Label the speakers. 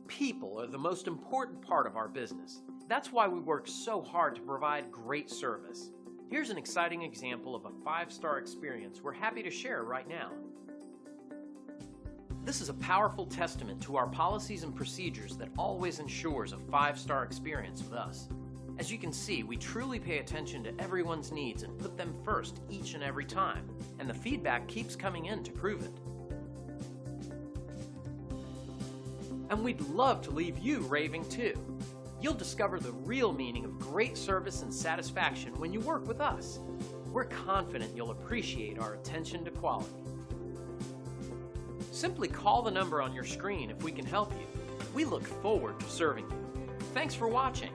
Speaker 1: People are the most important part of our business. That's why we work so hard to provide great service. Here's an exciting example of a 5-star experience we're happy to share right now. This is a powerful testament to our policies and procedures that always ensures a 5-star experience with us. As you can see, we truly pay attention to everyone's needs and put them first each and every time, and the feedback keeps coming in to prove it. And we'd love to leave you raving too. You'll discover the real meaning of great service and satisfaction when you work with us. We're confident you'll appreciate our attention to quality. Simply call the number on your screen if we can help you. We look forward to serving you. Thanks for watching.